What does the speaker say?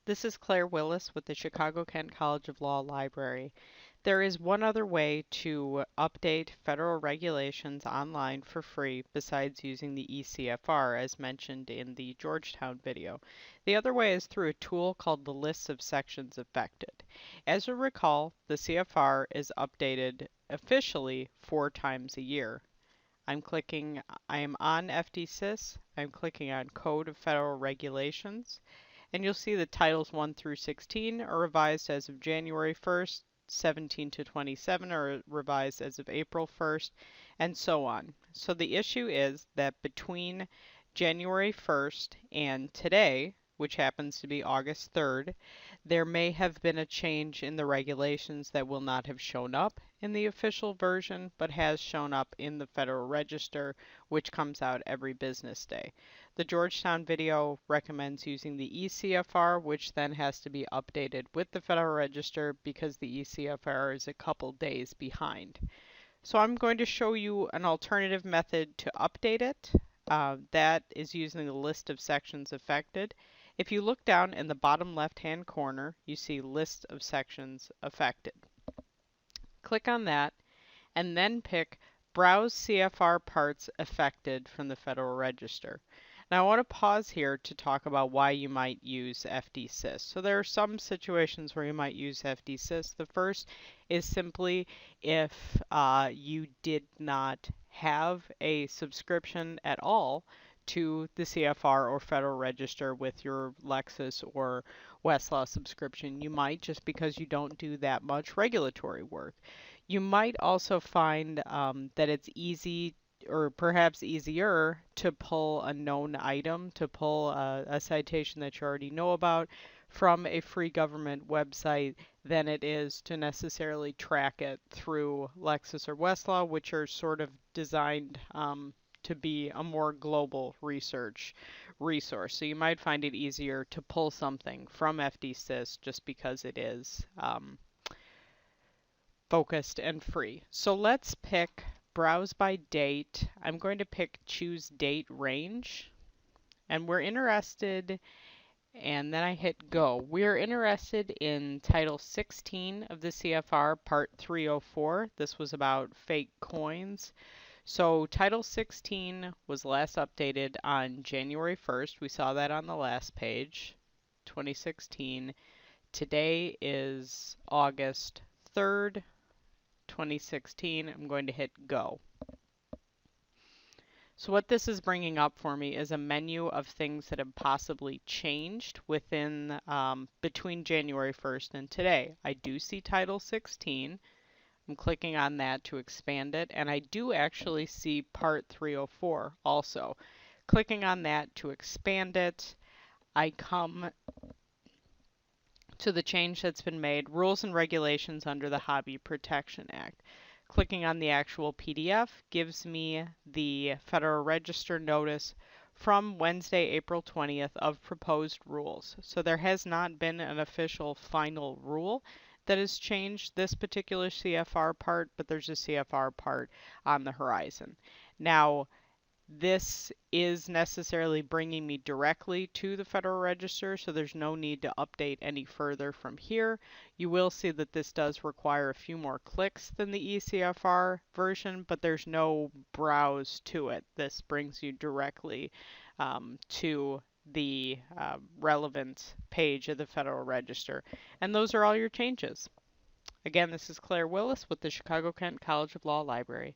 This is Claire Willis with the Chicago-Kent College of Law Library. There is one other way to update federal regulations online for free besides using the ECFR as mentioned in the Georgetown video. The other way is through a tool called the List of Sections Affected. As you recall, the CFR is updated officially 4 times a year. I am on FDSys, I'm clicking on Code of Federal Regulations, and you'll see that titles 1 through 16 are revised as of January 1st, 17 to 27 are revised as of April 1st, and so on. So the issue is that between January 1st and today, which happens to be August 3rd, there may have been a change in the regulations that will not have shown up in the official version, but has shown up in the Federal Register, which comes out every business day. The Georgetown video recommends using the ECFR, which then has to be updated with the Federal Register because the ECFR is a couple days behind. So I'm going to show you an alternative method to update it. That is using the list of sections affected. If you look down in the bottom left-hand corner, you see List of Sections Affected. Click on that and then pick Browse CFR Parts Affected from the Federal Register. Now I want to pause here to talk about why you might use FDSys. So there are some situations where you might use FDSys. The first is simply if you did not have a subscription at all to the CFR or Federal Register with your Lexis or Westlaw subscription. You might, just because you don't do that much regulatory work. You might also find that it's easy or perhaps easier to pull a known item, to pull a citation that you already know about from a free government website than it is to necessarily track it through Lexis or Westlaw, which are sort of designed to be a more global research resource. So you might find it easier to pull something from FDSys just because it is focused and free. So let's pick Browse by Date. I'm going to pick Choose Date Range, and we're interested, and then I hit Go. We're interested in Title 16 of the CFR, Part 304. This was about fake coins. So Title 16 was last updated on January 1st. We saw that on the last page, 2016. Today is August 3rd, 2016. I'm going to hit Go. So what this is bringing up for me is a menu of things that have possibly changed within between January 1st and today. I do see Title 16. I'm clicking on that to expand it, and I do actually see Part 304 also. Clicking on that to expand it, I come to the change that's been made, Rules and Regulations under the Hobby Protection Act. Clicking on the actual PDF gives me the Federal Register notice from Wednesday, April 20th of proposed rules. So there has not been an official final rule that has changed this particular CFR part, but there's a CFR part on the horizon. Now, this is necessarily bringing me directly to the Federal Register, so there's no need to update any further from here. You will see that this does require a few more clicks than the ECFR version, but there's no browse to it. This brings you directly to the relevant page of the Federal Register. And those are all your changes. Again, this is Claire Willis with the Chicago-Kent College of Law Library.